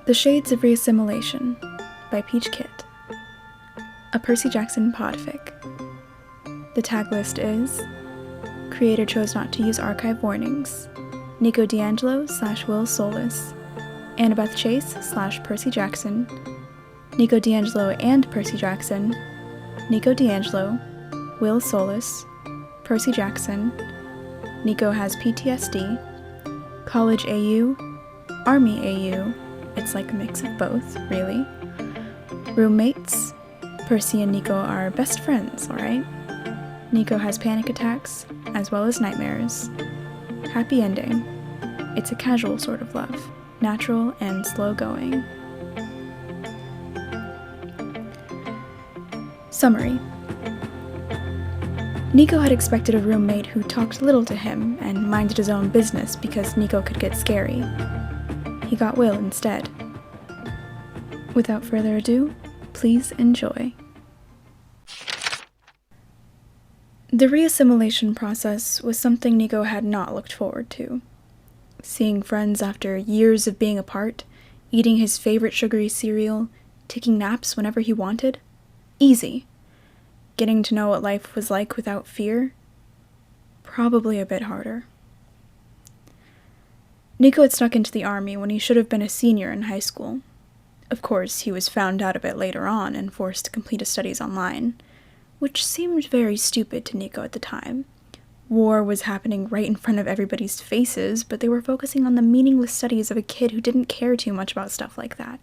The Shades of Reassimilation by Peachcitt, a Percy Jackson podfic. The tag list is: creator chose not to use archive warnings, Nico D'Angelo / Will Solis, Annabeth Chase / Percy Jackson, Nico D'Angelo and Percy Jackson, Nico D'Angelo, Will Solis, Percy Jackson, Nico has PTSD, College AU, Army AU, it's like a mix of both, really. Roommates, Percy and Nico are best friends, alright? Nico has panic attacks, as well as nightmares. Happy ending. It's a casual sort of love, natural and slow going. Summary. Nico had expected a roommate who talked little to him and minded his own business because Nico could get scary. He got Will instead. Without further ado, please enjoy. The reassimilation process was something Nico had not looked forward to. Seeing friends after years of being apart, eating his favorite sugary cereal, taking naps whenever he wanted. Easy. Getting to know what life was like without fear? Probably a bit harder. Nico had snuck into the army when he should have been a senior in high school. Of course, he was found out a bit later on and forced to complete his studies online, which seemed very stupid to Nico at the time. War was happening right in front of everybody's faces, but they were focusing on the meaningless studies of a kid who didn't care too much about stuff like that.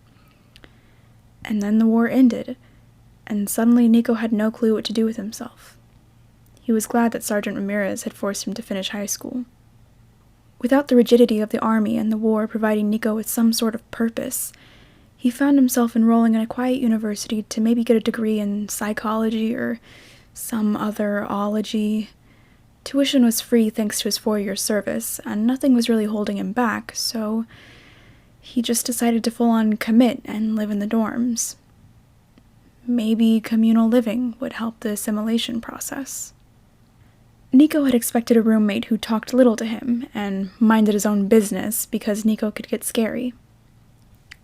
And then the war ended, and suddenly Nico had no clue what to do with himself. He was glad that Sergeant Ramirez had forced him to finish high school. Without the rigidity of the army and the war providing Nico with some sort of purpose, he found himself enrolling in a quiet university to maybe get a degree in psychology or some other ology. Tuition was free thanks to his 4-year service, and nothing was really holding him back, so he just decided to full-on commit and live in the dorms. Maybe communal living would help the assimilation process. Nico had expected a roommate who talked little to him and minded his own business because Nico could get scary.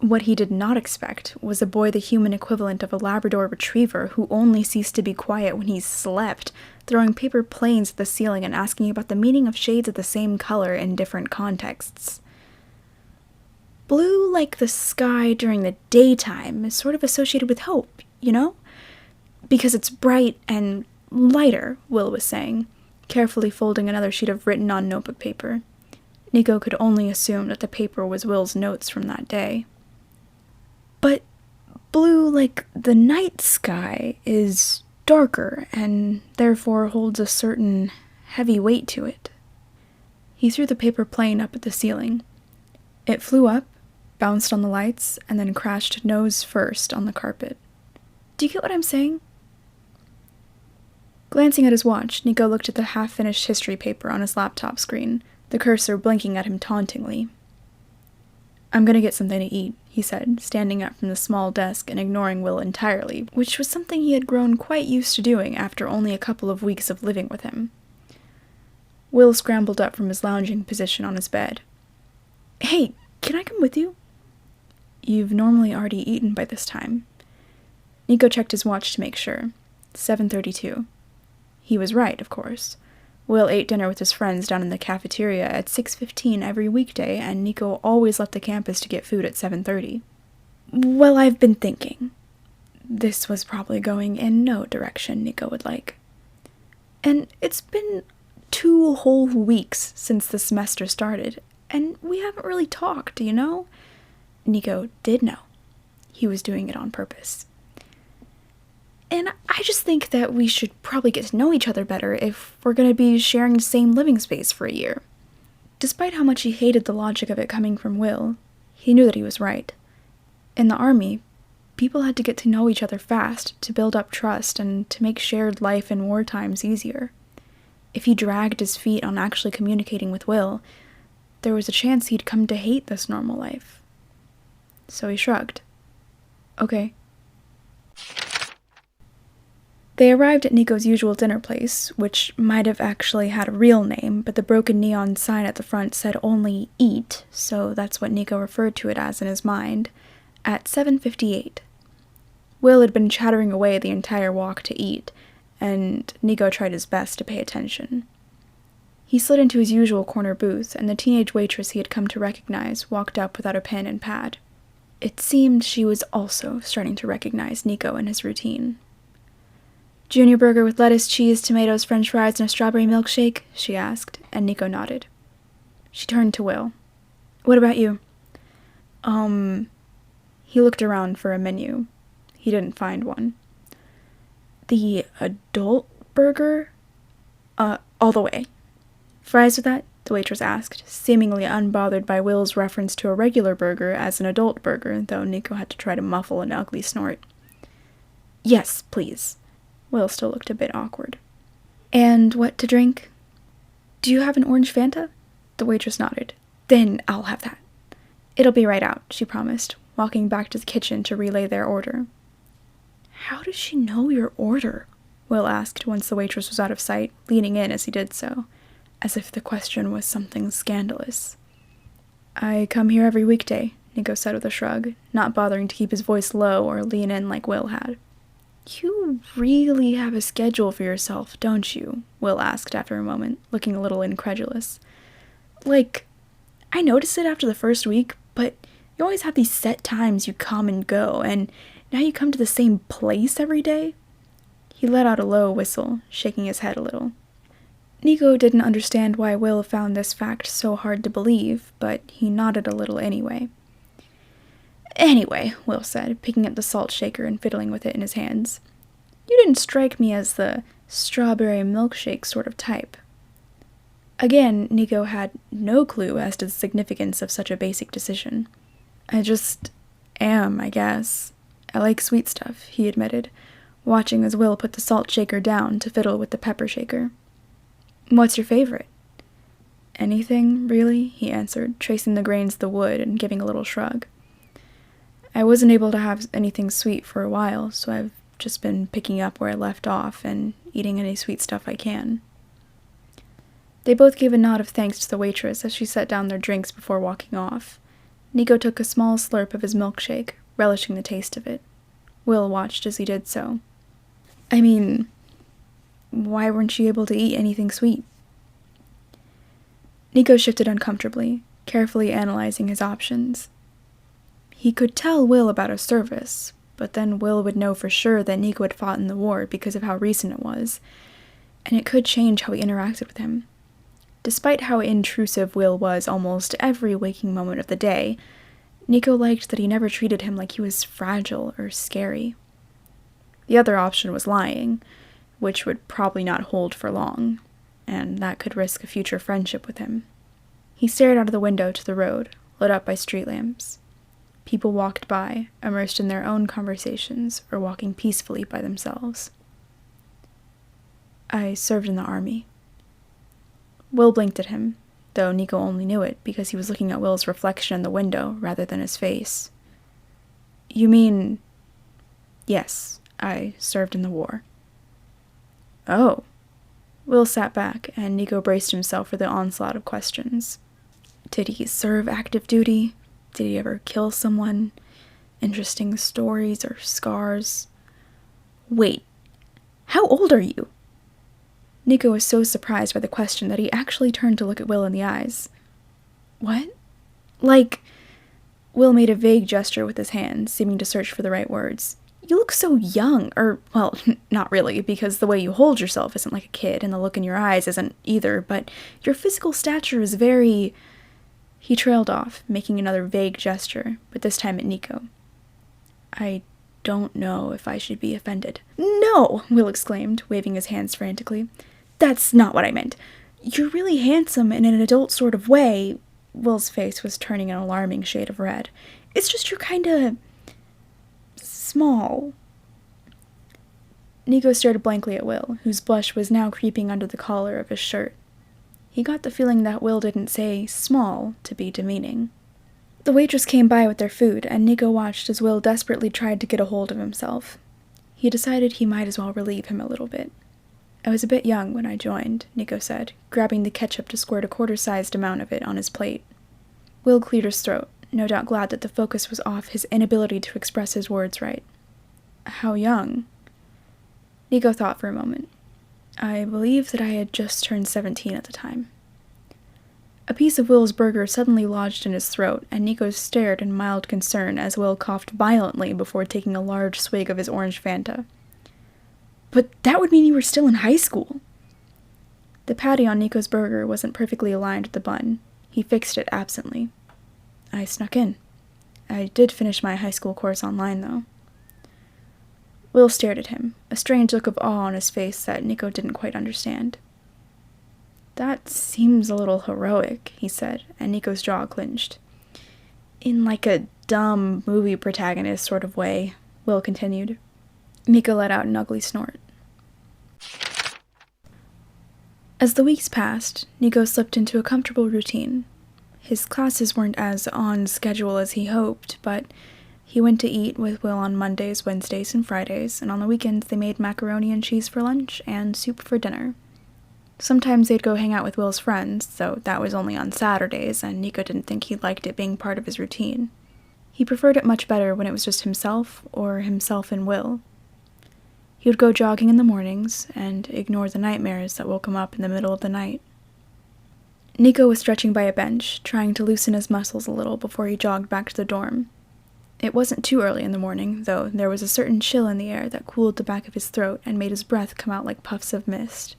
What he did not expect was a boy the human equivalent of a Labrador retriever who only ceased to be quiet when he slept, throwing paper planes at the ceiling and asking about the meaning of shades of the same color in different contexts. Blue, like the sky during the daytime, is sort of associated with hope, you know? Because it's bright and lighter, Will was saying, carefully folding another sheet of written-on notebook paper. Nico could only assume that the paper was Will's notes from that day. But blue, like the night sky, is darker and therefore holds a certain heavy weight to it. He threw the paper plane up at the ceiling. It flew up, bounced on the lights, and then crashed nose first on the carpet. Do you get what I'm saying? Glancing at his watch, Nico looked at the half-finished history paper on his laptop screen, the cursor blinking at him tauntingly. "I'm gonna get something to eat," he said, standing up from the small desk and ignoring Will entirely, which was something he had grown quite used to doing after only a couple of weeks of living with him. Will scrambled up from his lounging position on his bed. "Hey, can I come with you?" "You've normally already eaten by this time." Nico checked his watch to make sure. 7:32. He was right, of course. Will ate dinner with his friends down in the cafeteria at 6:15 every weekday, and Nico always left the campus to get food at 7:30. "Well, I've been thinking." This was probably going in no direction Nico would like. "And it's been 2 whole weeks since the semester started, and we haven't really talked, you know?" Nico did know. He was doing it on purpose. "And I just think that we should probably get to know each other better if we're going to be sharing the same living space for a year." Despite how much he hated the logic of it coming from Will, he knew that he was right. In the army, people had to get to know each other fast to build up trust and to make shared life in war times easier. If he dragged his feet on actually communicating with Will, there was a chance he'd come to hate this normal life. So he shrugged. "Okay." They arrived at Nico's usual dinner place, which might have actually had a real name, but the broken neon sign at the front said only "Eat," so that's what Nico referred to it as in his mind, at 7:58. Will had been chattering away the entire walk to eat, and Nico tried his best to pay attention. He slid into his usual corner booth, and the teenage waitress he had come to recognize walked up without a pen and pad. It seemed she was also starting to recognize Nico in his routine. "Junior burger with lettuce, cheese, tomatoes, french fries, and a strawberry milkshake?" she asked, and Nico nodded. She turned to Will. "What about you?" He looked around for a menu. He didn't find one. "The adult burger? All the way." "Fries with that?" the waitress asked, seemingly unbothered by Will's reference to a regular burger as an adult burger, though Nico had to try to muffle an ugly snort. "Yes, please." Will still looked a bit awkward. "And what to drink?" "Do you have an orange Fanta?" The waitress nodded. "Then I'll have that." "It'll be right out," she promised, walking back to the kitchen to relay their order. "How does she know your order?" Will asked once the waitress was out of sight, leaning in as he did so, as if the question was something scandalous. "I come here every weekday," Nico said with a shrug, not bothering to keep his voice low or lean in like Will had. "You really have a schedule for yourself, don't you?" Will asked after a moment, looking a little incredulous. "Like, I noticed it after the first week, but you always have these set times you come and go, and now you come to the same place every day?" He let out a low whistle, shaking his head a little. Nico didn't understand why Will found this fact so hard to believe, but he nodded a little anyway. "Anyway," Will said, picking up the salt shaker and fiddling with it in his hands, "you didn't strike me as the strawberry milkshake sort of type." Again, Nico had no clue as to the significance of such a basic decision. "I just am, I guess. I like sweet stuff," he admitted, watching as Will put the salt shaker down to fiddle with the pepper shaker. "What's your favorite?" "Anything, really," he answered, tracing the grains of the wood and giving a little shrug. "I wasn't able to have anything sweet for a while, so I've just been picking up where I left off and eating any sweet stuff I can." They both gave a nod of thanks to the waitress as she set down their drinks before walking off. Nico took a small slurp of his milkshake, relishing the taste of it. Will watched as he did so. "I mean, why weren't you able to eat anything sweet?" Nico shifted uncomfortably, carefully analyzing his options. He could tell Will about a service, but then Will would know for sure that Nico had fought in the war because of how recent it was, and it could change how he interacted with him. Despite how intrusive Will was almost every waking moment of the day, Nico liked that he never treated him like he was fragile or scary. The other option was lying, which would probably not hold for long, and that could risk a future friendship with him. He stared out of the window to the road, lit up by street lamps. People walked by, immersed in their own conversations or walking peacefully by themselves. "I served in the army." Will blinked at him, though Nico only knew it because he was looking at Will's reflection in the window rather than his face. "You mean—" "Yes, I served in the war." "Oh." Will sat back, and Nico braced himself for the onslaught of questions. Did he serve active duty? Did he ever kill someone? Interesting stories or scars? "Wait, how old are you?" Nico was so surprised by the question that he actually turned to look at Will in the eyes. "What?" "Like—" Will made a vague gesture with his hand, seeming to search for the right words. "You look so young, or, well, not really, because the way you hold yourself isn't like a kid, and the look in your eyes isn't either, but your physical stature is very—" He trailed off, making another vague gesture, but this time at Nico. "I don't know if I should be offended." "No!" Will exclaimed, waving his hands frantically. "That's not what I meant. You're really handsome in an adult sort of way." Will's face was turning an alarming shade of red. "It's just you're kinda... small." Nico stared blankly at Will, whose blush was now creeping under the collar of his shirt. He got the feeling that Will didn't say small to be demeaning. The waitress came by with their food, and Nico watched as Will desperately tried to get a hold of himself. He decided he might as well relieve him a little bit. I was a bit young when I joined, Nico said, grabbing the ketchup to squirt a quarter-sized amount of it on his plate. Will cleared his throat, no doubt glad that the focus was off his inability to express his words right. How young? Nico thought for a moment. I believe that I had just turned 17 at the time. A piece of Will's burger suddenly lodged in his throat, and Nico stared in mild concern as Will coughed violently before taking a large swig of his orange Fanta. But that would mean you were still in high school. The patty on Nico's burger wasn't perfectly aligned with the bun. He fixed it absently. I snuck in. I did finish my high school course online, though. Will stared at him, a strange look of awe on his face that Nico didn't quite understand. That seems a little heroic, he said, and Nico's jaw clenched. In like a dumb movie protagonist sort of way, Will continued. Nico let out an ugly snort. As the weeks passed, Nico slipped into a comfortable routine. His classes weren't as on schedule as he hoped, but he went to eat with Will on Mondays, Wednesdays, and Fridays, and on the weekends they made macaroni and cheese for lunch and soup for dinner. Sometimes they'd go hang out with Will's friends, though that was only on Saturdays, and Nico didn't think he liked it being part of his routine. He preferred it much better when it was just himself, or himself and Will. He would go jogging in the mornings, and ignore the nightmares that woke him up in the middle of the night. Nico was stretching by a bench, trying to loosen his muscles a little before he jogged back to the dorm. It wasn't too early in the morning, though there was a certain chill in the air that cooled the back of his throat and made his breath come out like puffs of mist.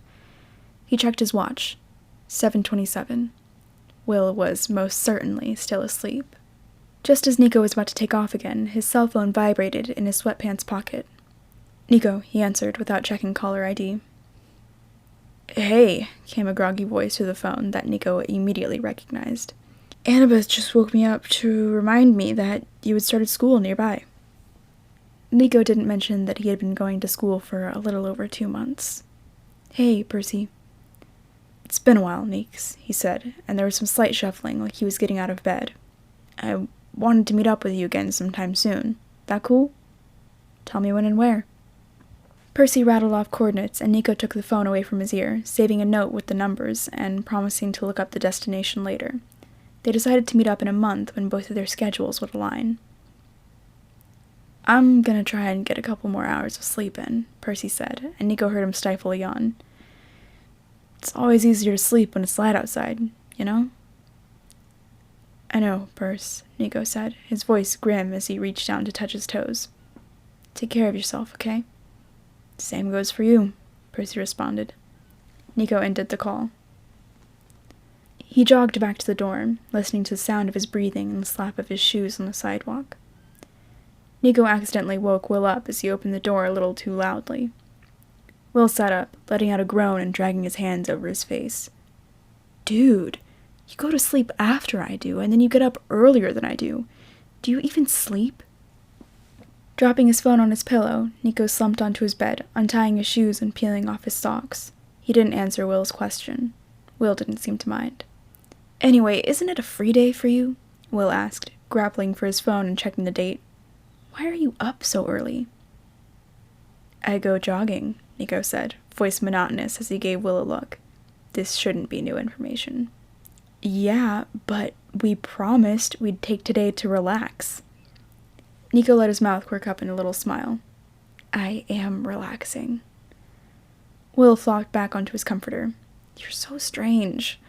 He checked his watch. 7:27. Will was most certainly still asleep. Just as Nico was about to take off again, his cell phone vibrated in his sweatpants pocket. Nico, he answered without checking caller ID. Hey, came a groggy voice through the phone that Nico immediately recognized. Annabeth just woke me up to remind me that you had started school nearby. Nico didn't mention that he had been going to school for a little over 2 months. Hey, Percy. It's been a while, Neeks, he said, and there was some slight shuffling like he was getting out of bed. I wanted to meet up with you again sometime soon. That cool? Tell me when and where. Percy rattled off coordinates, and Nico took the phone away from his ear, saving a note with the numbers, and promising to look up the destination later. They decided to meet up in a month when both of their schedules would align. I'm gonna try and get a couple more hours of sleep in, Percy said, and Nico heard him stifle a yawn. It's always easier to sleep when it's light outside, you know? I know, Perce, Nico said, his voice grim as he reached down to touch his toes. Take care of yourself, okay? Same goes for you, Percy responded. Nico ended the call. He jogged back to the dorm, listening to the sound of his breathing and the slap of his shoes on the sidewalk. Nico accidentally woke Will up as he opened the door a little too loudly. Will sat up, letting out a groan and dragging his hands over his face. Dude, you go to sleep after I do, and then you get up earlier than I do. Do you even sleep? Dropping his phone on his pillow, Nico slumped onto his bed, untying his shoes and peeling off his socks. He didn't answer Will's question. Will didn't seem to mind. Anyway, isn't it a free day for you? Will asked, grappling for his phone and checking the date. Why are you up so early? I go jogging, Nico said, voice monotonous as he gave Will a look. This shouldn't be new information. Yeah, but we promised we'd take today to relax. Nico let his mouth quirk up in a little smile. I am relaxing. Will flopped back onto his comforter. You're so strange.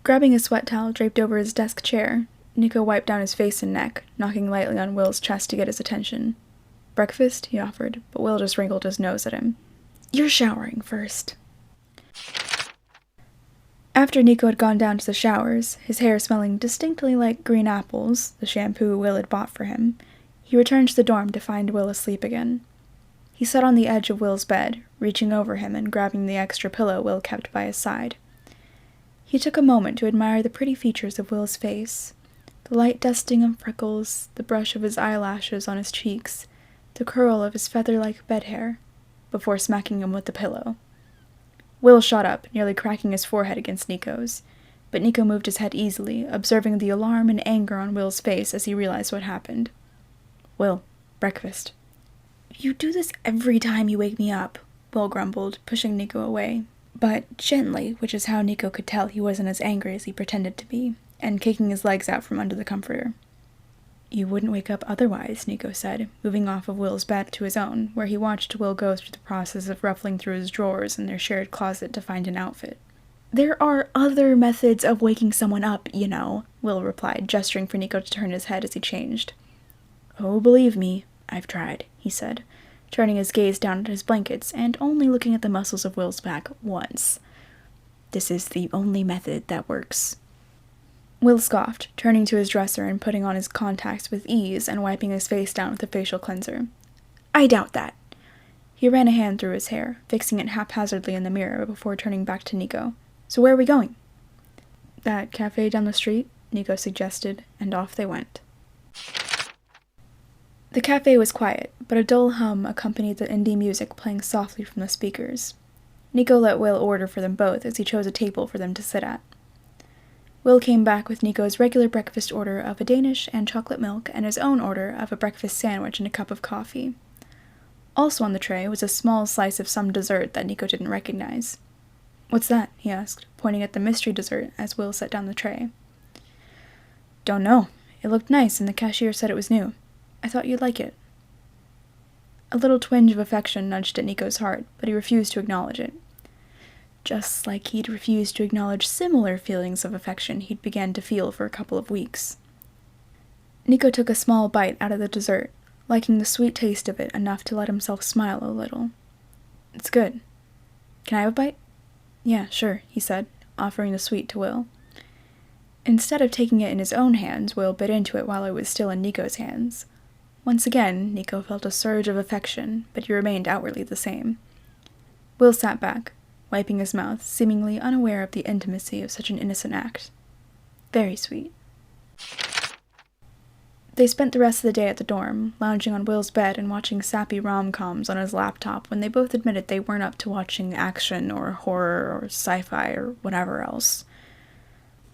Grabbing a sweat towel draped over his desk chair, Nico wiped down his face and neck, knocking lightly on Will's chest to get his attention. Breakfast, he offered, but Will just wrinkled his nose at him. You're showering first. After Nico had gone down to the showers, his hair smelling distinctly like green apples, the shampoo Will had bought for him, he returned to the dorm to find Will asleep again. He sat on the edge of Will's bed, reaching over him and grabbing the extra pillow Will kept by his side. He took a moment to admire the pretty features of Will's face, the light dusting of freckles, the brush of his eyelashes on his cheeks, the curl of his feather-like bed hair, before smacking him with the pillow. Will shot up, nearly cracking his forehead against Nico's, but Nico moved his head easily, observing the alarm and anger on Will's face as he realized what happened. Will, breakfast. You do this every time you wake me up, Will grumbled, pushing Nico away, but gently, which is how Nico could tell he wasn't as angry as he pretended to be, and kicking his legs out from under the comforter. You wouldn't wake up otherwise, Nico said, moving off of Will's bed to his own, where he watched Will go through the process of ruffling through his drawers in their shared closet to find an outfit. There are other methods of waking someone up, you know, Will replied, gesturing for Nico to turn his head as he changed. Oh, believe me, I've tried, he said, turning his gaze down at his blankets and only looking at the muscles of Will's back once. This is the only method that works. Will scoffed, turning to his dresser and putting on his contacts with ease and wiping his face down with a facial cleanser. I doubt that. He ran a hand through his hair, fixing it haphazardly in the mirror before turning back to Nico. So where are we going? That cafe down the street, Nico suggested, and off they went. The cafe was quiet, but a dull hum accompanied the indie music playing softly from the speakers. Nico let Will order for them both as he chose a table for them to sit at. Will came back with Nico's regular breakfast order of a Danish and chocolate milk and his own order of a breakfast sandwich and a cup of coffee. Also on the tray was a small slice of some dessert that Nico didn't recognize. What's that? He asked, pointing at the mystery dessert as Will set down the tray. Don't know. It looked nice and the cashier said it was new. I thought you'd like it. A little twinge of affection nudged at Nico's heart, but he refused to acknowledge it. Just like he'd refused to acknowledge similar feelings of affection he'd began to feel for a couple of weeks. Nico took a small bite out of the dessert, liking the sweet taste of it enough to let himself smile a little. It's good. Can I have a bite? Yeah, sure, he said, offering the sweet to Will. Instead of taking it in his own hands, Will bit into it while it was still in Nico's hands. Once again, Nico felt a surge of affection, but he remained outwardly the same. Will sat back, wiping his mouth, seemingly unaware of the intimacy of such an innocent act. Very sweet. They spent the rest of the day at the dorm, lounging on Will's bed and watching sappy rom-coms on his laptop when they both admitted they weren't up to watching action or horror or sci-fi or whatever else.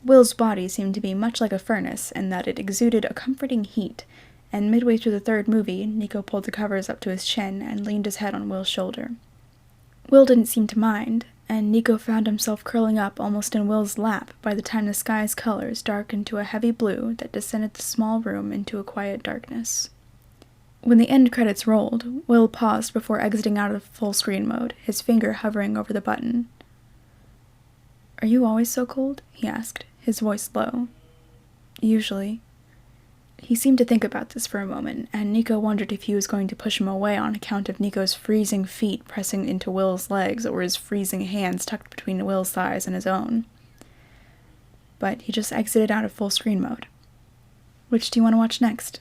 Will's body seemed to be much like a furnace in that it exuded a comforting heat, and midway through the third movie, Nico pulled the covers up to his chin and leaned his head on Will's shoulder. Will didn't seem to mind, and Nico found himself curling up almost in Will's lap by the time the sky's colors darkened to a heavy blue that descended the small room into a quiet darkness. When the end credits rolled, Will paused before exiting out of full-screen mode, his finger hovering over the button. Are you always so cold? He asked, his voice low. Usually. He seemed to think about this for a moment, and Nico wondered if he was going to push him away on account of Nico's freezing feet pressing into Will's legs or his freezing hands tucked between Will's thighs and his own. But he just exited out of full screen mode. Which do you want to watch next?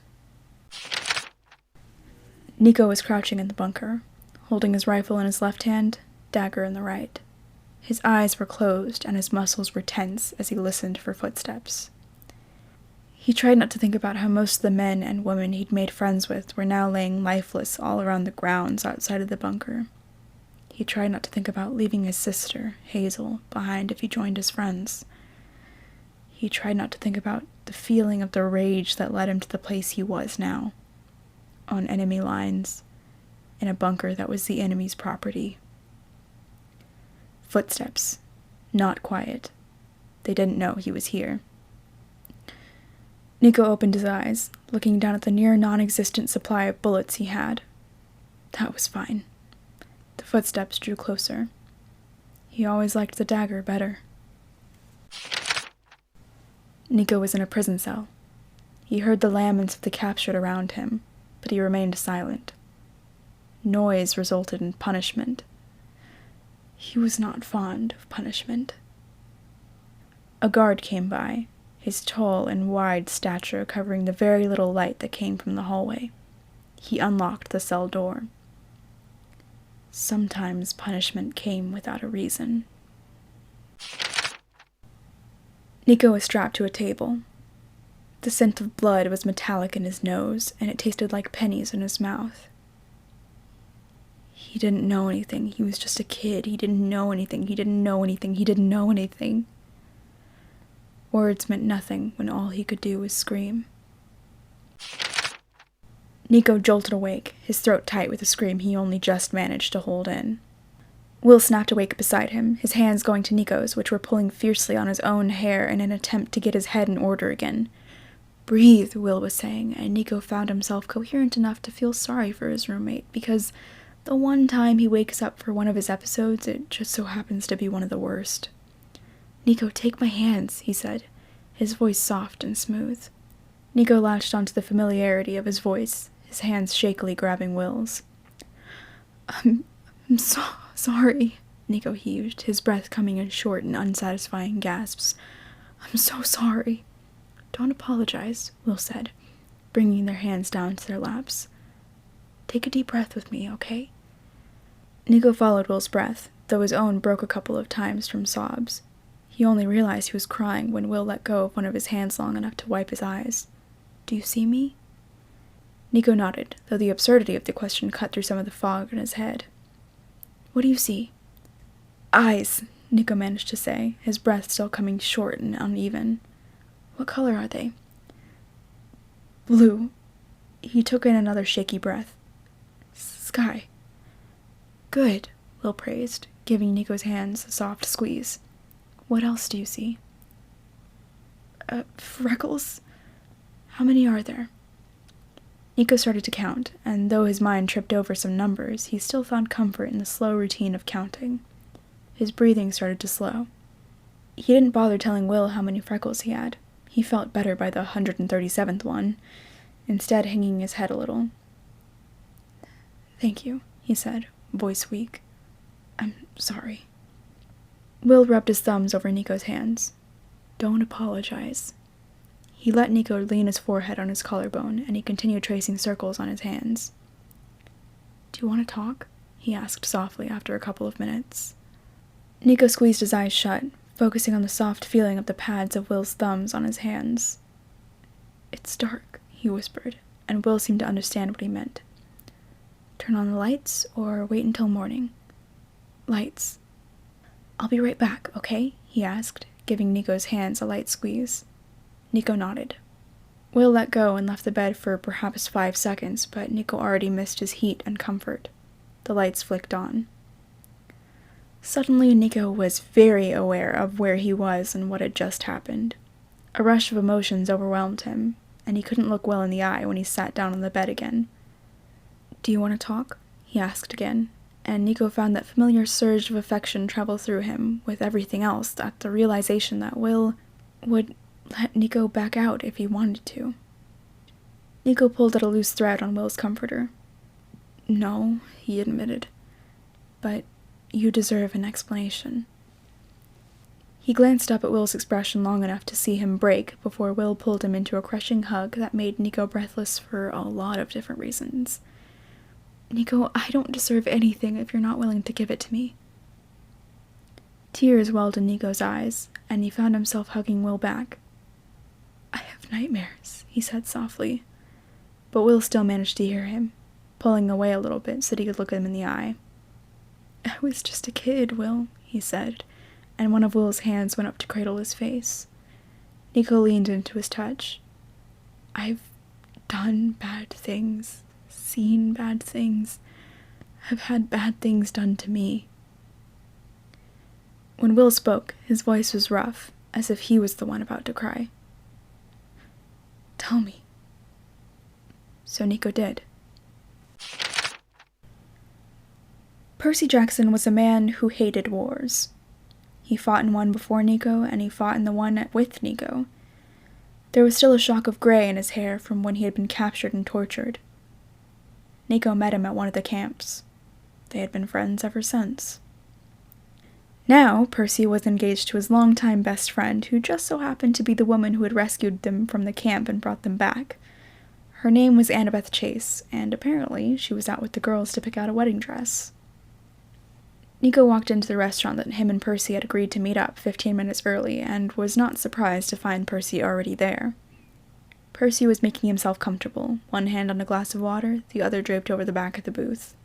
Nico was crouching in the bunker, holding his rifle in his left hand, dagger in the right. His eyes were closed and his muscles were tense as he listened for footsteps. He tried not to think about how most of the men and women he'd made friends with were now laying lifeless all around the grounds outside of the bunker. He tried not to think about leaving his sister, Hazel, behind if he joined his friends. He tried not to think about the feeling of the rage that led him to the place he was now, on enemy lines, in a bunker that was the enemy's property. Footsteps. Not quiet. They didn't know he was here. Nico opened his eyes, looking down at the near non-existent supply of bullets he had. That was fine. The footsteps drew closer. He always liked the dagger better. Nico was in a prison cell. He heard the laments of the captured around him, but he remained silent. Noise resulted in punishment. He was not fond of punishment. A guard came by, his tall and wide stature covering the very little light that came from the hallway. He unlocked the cell door. Sometimes punishment came without a reason. Nico was strapped to a table. The scent of blood was metallic in his nose, and it tasted like pennies in his mouth. He didn't know anything. He was just a kid. He didn't know anything. He didn't know anything. He didn't know anything. Words meant nothing when all he could do was scream. Nico jolted awake, his throat tight with a scream he only just managed to hold in. Will snapped awake beside him, his hands going to Nico's, which were pulling fiercely on his own hair in an attempt to get his head in order again. "Breathe," Will was saying, and Nico found himself coherent enough to feel sorry for his roommate, because the one time he wakes up for one of his episodes, it just so happens to be one of the worst. "Nico, take my hands," he said, his voice soft and smooth. Nico latched onto the familiarity of his voice, his hands shakily grabbing Will's. I'm so sorry," Nico heaved, his breath coming in short and unsatisfying gasps. "I'm so sorry." "Don't apologize," Will said, bringing their hands down to their laps. "Take a deep breath with me, okay?" Nico followed Will's breath, though his own broke a couple of times from sobs. He only realized he was crying when Will let go of one of his hands long enough to wipe his eyes. "Do you see me?" Nico nodded, though the absurdity of the question cut through some of the fog in his head. "What do you see?" "Eyes," Nico managed to say, his breath still coming short and uneven. "What color are they?" "Blue." He took in another shaky breath. "Sky." "Good," Will praised, giving Nico's hands a soft squeeze. "What else do you see?" Freckles." "How many are there?" Nico started to count, and though his mind tripped over some numbers, he still found comfort in the slow routine of counting. His breathing started to slow. He didn't bother telling Will how many freckles he had. He felt better by the 137th one, instead hanging his head a little. "Thank you," he said, voice weak. "I'm sorry." Will rubbed his thumbs over Nico's hands. "Don't apologize." He let Nico lean his forehead on his collarbone, and he continued tracing circles on his hands. "Do you want to talk?" he asked softly after a couple of minutes. Nico squeezed his eyes shut, focusing on the soft feeling of the pads of Will's thumbs on his hands. "It's dark," he whispered, and Will seemed to understand what he meant. "Turn on the lights, or wait until morning?" "Lights." "I'll be right back, okay?" he asked, giving Nico's hands a light squeeze. Nico nodded. Will let go and left the bed for perhaps 5 seconds, but Nico already missed his heat and comfort. The lights flicked on. Suddenly, Nico was very aware of where he was and what had just happened. A rush of emotions overwhelmed him, and he couldn't look Will in the eye when he sat down on the bed again. "Do you want to talk?" he asked again, and Nico found that familiar surge of affection travel through him, with everything else, at the realization that Will would let Nico back out if he wanted to. Nico pulled at a loose thread on Will's comforter. "No," he admitted, "but you deserve an explanation." He glanced up at Will's expression long enough to see him break before Will pulled him into a crushing hug that made Nico breathless for a lot of different reasons. "Nico, I don't deserve anything if you're not willing to give it to me." Tears welled in Nico's eyes, and he found himself hugging Will back. "I have nightmares," he said softly, but Will still managed to hear him, pulling away a little bit so that he could look him in the eye. "I was just a kid, Will," he said, and one of Will's hands went up to cradle his face. Nico leaned into his touch. "I've done bad things, seen bad things, have had bad things done to me." When Will spoke, his voice was rough, as if he was the one about to cry. "Tell me." So Nico did. Percy Jackson was a man who hated wars. He fought in one before Nico, and he fought in the one with Nico. There was still a shock of gray in his hair from when he had been captured and tortured. Nico met him at one of the camps. They had been friends ever since. Now, Percy was engaged to his longtime best friend, who just so happened to be the woman who had rescued them from the camp and brought them back. Her name was Annabeth Chase, and apparently she was out with the girls to pick out a wedding dress. Nico walked into the restaurant that him and Percy had agreed to meet up 15 minutes early, and was not surprised to find Percy already there. Percy was making himself comfortable, one hand on a glass of water, the other draped over the back of the booth.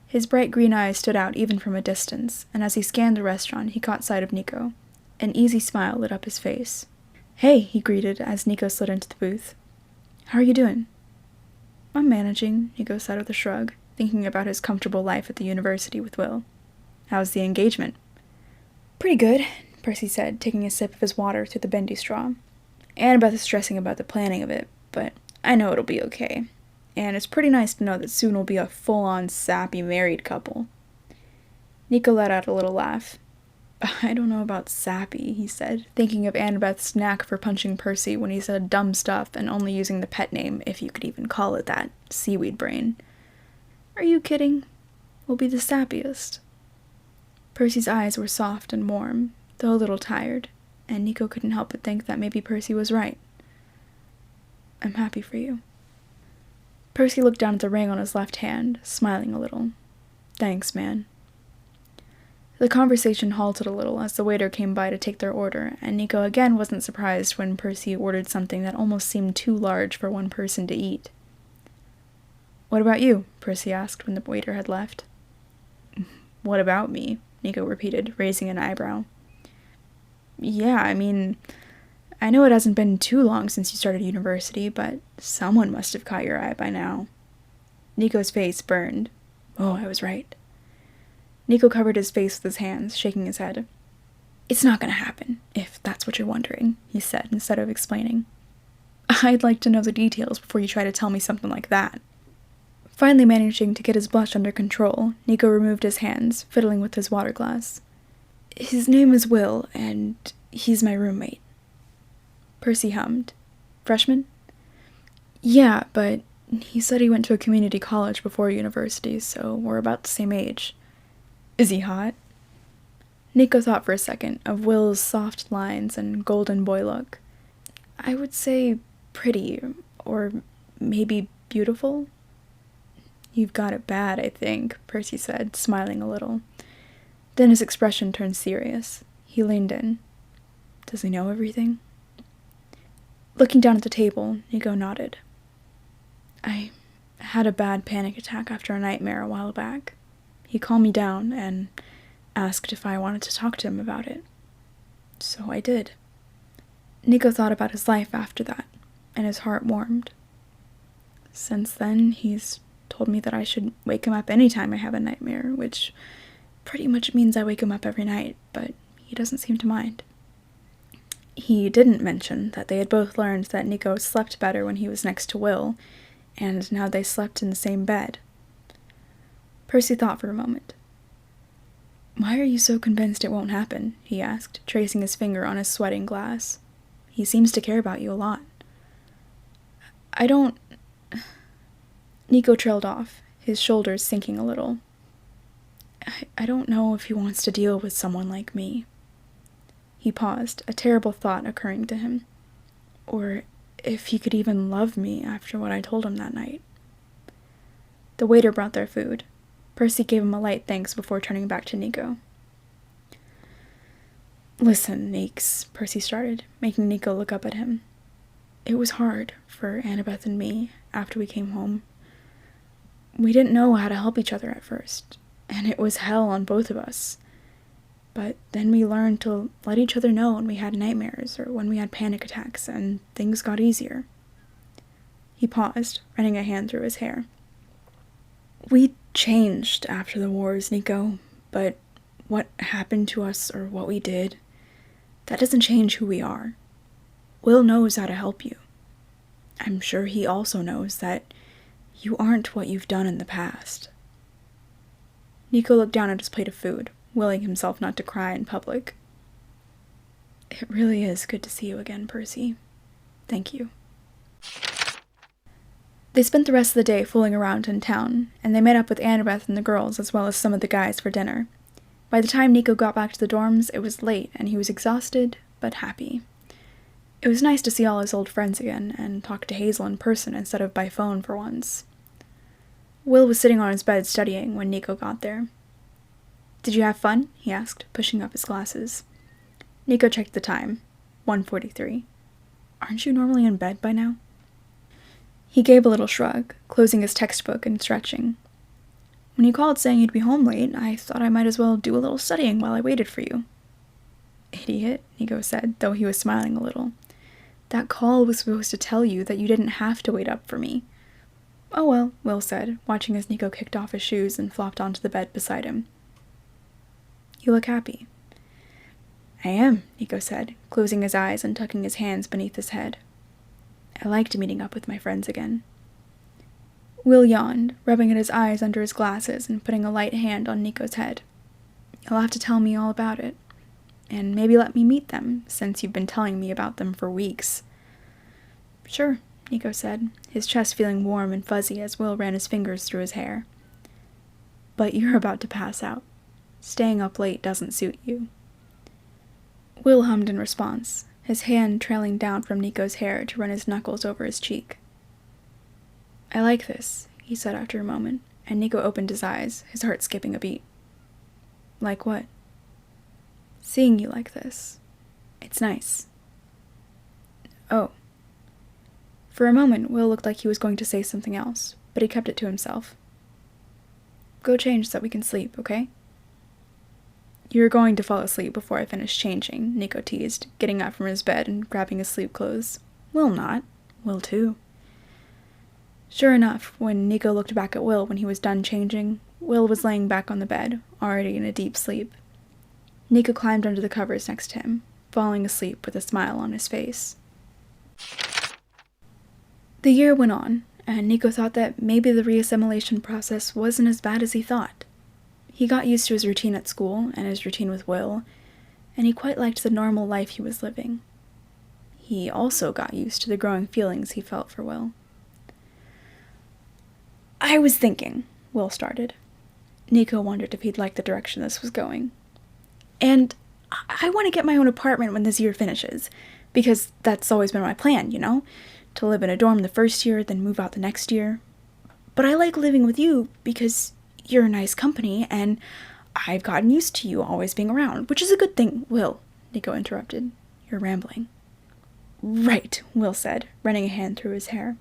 His bright green eyes stood out even from a distance, and as he scanned the restaurant, he caught sight of Nico. An easy smile lit up his face. "Hey," he greeted as Nico slid into the booth. "How are you doing?" I'm managing, Nico said with a shrug, thinking about his comfortable life at the university with Will. How's the engagement? Pretty good, Percy said, taking a sip of his water through the bendy straw. Annabeth is stressing about the planning of it, but I know it'll be okay. And it's pretty nice to know that soon we'll be a full-on sappy married couple. Nico let out a little laugh. I don't know about sappy, he said, thinking of Annabeth's knack for punching Percy when he said dumb stuff and only using the pet name, if you could even call it that, seaweed brain. Are you kidding? We'll be the sappiest. Percy's eyes were soft and warm, though a little tired, and Nico couldn't help but think that maybe Percy was right. I'm happy for you. Percy looked down at the ring on his left hand, smiling a little. Thanks, man. The conversation halted a little as the waiter came by to take their order, and Nico again wasn't surprised when Percy ordered something that almost seemed too large for one person to eat. What about you? Percy asked when the waiter had left. What about me? Nico repeated, raising an eyebrow. Yeah, I mean, I know it hasn't been too long since you started university, but someone must have caught your eye by now. Nico's face burned. Oh, I was right. Nico covered his face with his hands, shaking his head. It's not gonna happen, if that's what you're wondering, he said, instead of explaining. I'd like to know the details before you try to tell me something like that. Finally managing to get his blush under control, Nico removed his hands, fiddling with his water glass. His name is Will, and he's my roommate. Percy hummed. Freshman? Yeah, but he said he went to a community college before university, so we're about the same age. Is he hot? Nico thought for a second of Will's soft lines and golden boy look. I would say pretty, or maybe beautiful. You've got it bad, I think, Percy said, smiling a little. Then his expression turned serious. He leaned in. Does he know everything? Looking down at the table, Nico nodded. I had a bad panic attack after a nightmare a while back. He calmed me down and asked if I wanted to talk to him about it. So I did. Nico thought about his life after that, and his heart warmed. Since then, he's told me that I should wake him up anytime I have a nightmare, which pretty much means I wake him up every night, but he doesn't seem to mind. He didn't mention that they had both learned that Nico slept better when he was next to Will, and now they slept in the same bed. Percy thought for a moment. Why are you so convinced it won't happen? He asked, tracing his finger on his sweating glass. He seems to care about you a lot. I don't... Nico trailed off, his shoulders sinking a little. I don't know if he wants to deal with someone like me. He paused, a terrible thought occurring to him. Or if he could even love me after what I told him that night. The waiter brought their food. Percy gave him a light thanks before turning back to Nico. Listen, Neeks, Percy started, making Nico look up at him. It was hard for Annabeth and me after we came home. We didn't know how to help each other at first, and it was hell on both of us. But then we learned to let each other know when we had nightmares or when we had panic attacks, and things got easier. He paused, running a hand through his hair. We changed after the wars, Nico, but what happened to us or what we did, that doesn't change who we are. Will knows how to help you. I'm sure he also knows that you aren't what you've done in the past. Nico looked down at his plate of food, willing himself not to cry in public. It really is good to see you again, Percy. Thank you. They spent the rest of the day fooling around in town, and they met up with Annabeth and the girls as well as some of the guys for dinner. By the time Nico got back to the dorms, it was late, and he was exhausted, but happy. It was nice to see all his old friends again, and talk to Hazel in person instead of by phone for once. Will was sitting on his bed studying when Nico got there. Did you have fun? He asked, pushing up his glasses. Nico checked the time. 1:43. Aren't you normally in bed by now? He gave a little shrug, closing his textbook and stretching. When you called saying you'd be home late, I thought I might as well do a little studying while I waited for you. Idiot, Nico said, though he was smiling a little. That call was supposed to tell you that you didn't have to wait up for me. "Oh well," Will said, watching as Nico kicked off his shoes and flopped onto the bed beside him. "You look happy." "I am," Nico said, closing his eyes and tucking his hands beneath his head. "I liked meeting up with my friends again." Will yawned, rubbing at his eyes under his glasses and putting a light hand on Nico's head. "You'll have to tell me all about it. And maybe let me meet them, since you've been telling me about them for weeks." "Sure," Nico said, his chest feeling warm and fuzzy as Will ran his fingers through his hair. "But you're about to pass out. Staying up late doesn't suit you." Will hummed in response, his hand trailing down from Nico's hair to run his knuckles over his cheek. "I like this," he said after a moment, and Nico opened his eyes, his heart skipping a beat. "Like what?" "Seeing you like this. It's nice." "Oh." For a moment, Will looked like he was going to say something else, but he kept it to himself. "Go change so that we can sleep, okay?" "You're going to fall asleep before I finish changing," Nico teased, getting up from his bed and grabbing his sleep clothes. "Will not. Will too." Sure enough, when Nico looked back at Will when he was done changing, Will was laying back on the bed, already in a deep sleep. Nico climbed under the covers next to him, falling asleep with a smile on his face. The year went on, and Nico thought that maybe the reassimilation process wasn't as bad as he thought. He got used to his routine at school and his routine with Will, and he quite liked the normal life he was living. He also got used to the growing feelings he felt for Will. "I was thinking," Will started. Nico wondered if he'd like the direction this was going. "And I want to get my own apartment when this year finishes, because that's always been my plan, you know? To live in a dorm the first year, then move out the next year. But I like living with you because you're a nice company, and I've gotten used to you always being around, which is a good thing." "Will," Nico interrupted. "You're rambling." "Right," Will said, running a hand through his hair.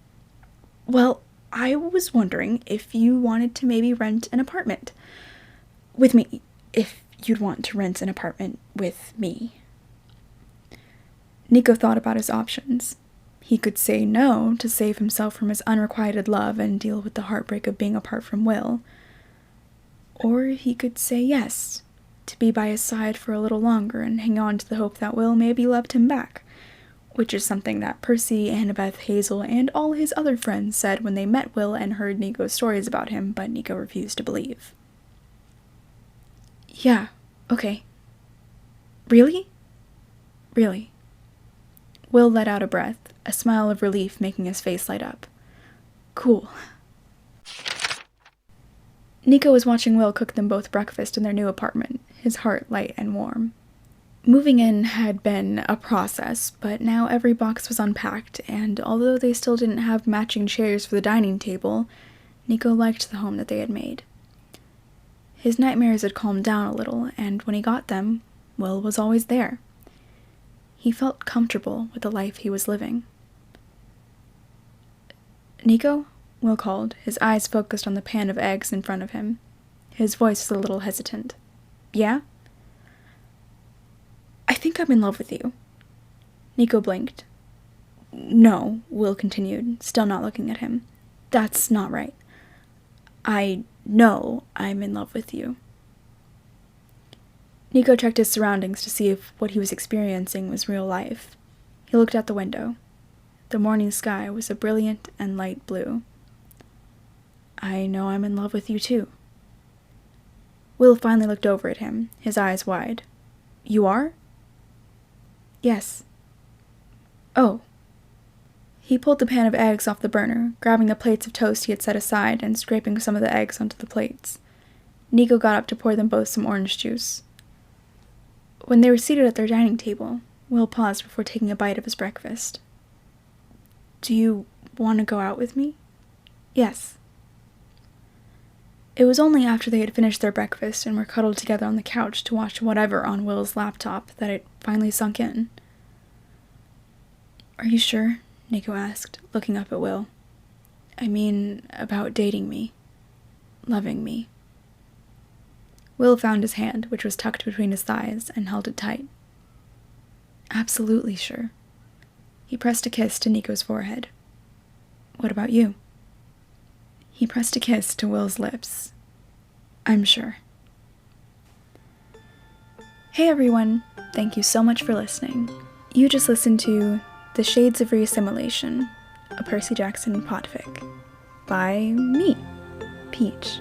"Well, I was wondering if you wanted to maybe rent an apartment with me, if you'd want to rent an apartment with me." Nico thought about his options. He could say no to save himself from his unrequited love and deal with the heartbreak of being apart from Will. Or he could say yes, to be by his side for a little longer and hang on to the hope that Will maybe loved him back, which is something that Percy, Annabeth, Hazel, and all his other friends said when they met Will and heard Nico's stories about him, but Nico refused to believe. "Yeah, okay." "Really?" "Really." Will let out a breath, a smile of relief making his face light up. "Cool." Nico was watching Will cook them both breakfast in their new apartment, his heart light and warm. Moving in had been a process, but now every box was unpacked, and although they still didn't have matching chairs for the dining table, Nico liked the home that they had made. His nightmares had calmed down a little, and when he got them, Will was always there. He felt comfortable with the life he was living. "Nico?" Will called, his eyes focused on the pan of eggs in front of him. His voice was a little hesitant. "Yeah?" "I think I'm in love with you." Nico blinked. "No," Will continued, still not looking at him. "That's not right. I know I'm in love with you." Nico checked his surroundings to see if what he was experiencing was real life. He looked out the window. The morning sky was a brilliant and light blue. "I know I'm in love with you too." Will finally looked over at him, his eyes wide. "You are?" "Yes." "Oh." He pulled the pan of eggs off the burner, grabbing the plates of toast he had set aside and scraping some of the eggs onto the plates. Nico got up to pour them both some orange juice. When they were seated at their dining table, Will paused before taking a bite of his breakfast. "Do you want to go out with me?" "Yes." It was only after they had finished their breakfast and were cuddled together on the couch to watch whatever on Will's laptop that it finally sunk in. "Are you sure?" Nico asked, looking up at Will. "I mean, about dating me. Loving me." Will found his hand, which was tucked between his thighs, and held it tight. "Absolutely sure." He pressed a kiss to Nico's forehead. "What about you?" He pressed a kiss to Will's lips. I'm sure. Hey everyone, thank you so much for listening. You just listened to The Shades of Reassimilation, a Percy Jackson podfic, by me, Peach.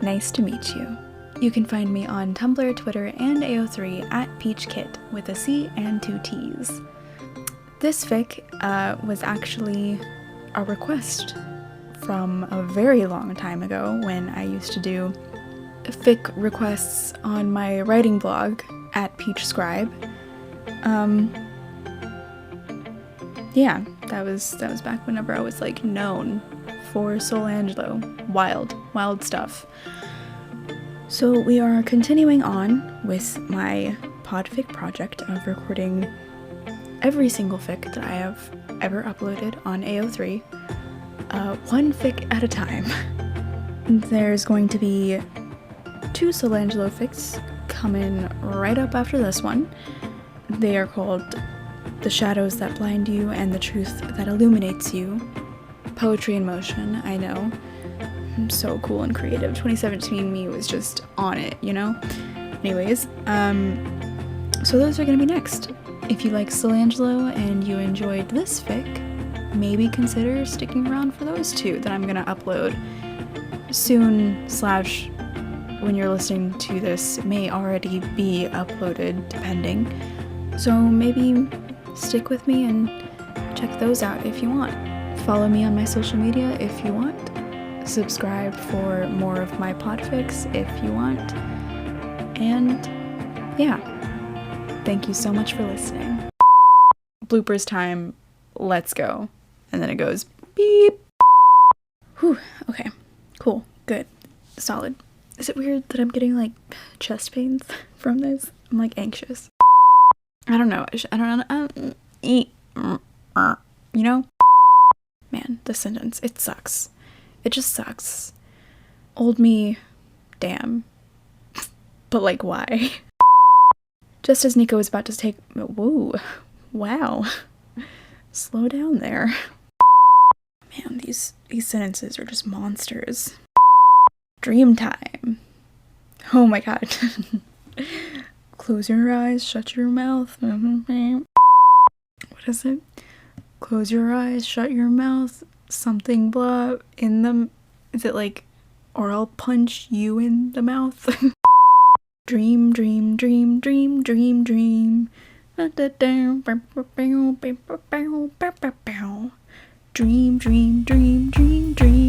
Nice to meet you. You can find me on Tumblr, Twitter, and AO3 at peachcitt with a C and 2 T's. This fic was actually a request from a very long time ago when I used to do fic requests on my writing blog at peachscribe. Yeah, that was back whenever I was like known for solangelo. Wild stuff. So we are continuing on with my podfic project of recording every single fic that I have ever uploaded on AO3, one fic at a time. There's going to be 2 solangelo fics coming right up after this one. They are called The Shadows That Blind You and The Truth That Illuminates You. Poetry in motion, I know. I'm so cool and creative. 2017 me was just on it, you know? Anyways, so those are gonna be next. If you like solangelo and you enjoyed this fic, maybe consider sticking around for those 2 that I'm gonna upload soon / when you're listening to this may already be uploaded, depending. So maybe stick with me and check those out if you want. Follow me on my social media if you want. Subscribe for more of my podfics if you want. And yeah, thank you so much for listening. Bloopers time, let's go. And then it goes beep. Whew, okay, cool, good, solid. Is it weird that I'm getting like chest pains from this? I'm like anxious. I don't know, you know? Man, this sentence, it sucks. It just sucks. Old me, damn. But like, why? Just as Nico was about to take, whoa, wow. Slow down there. Man, these sentences are just monsters. Dream time. Oh my god. Close your eyes, shut your mouth. What is it? Close your eyes, shut your mouth, something blah in the... Is it like, or I'll punch you in the mouth? Dream, dream, dream, dream, dream, dream. Dream, dream, dream, dream, dream.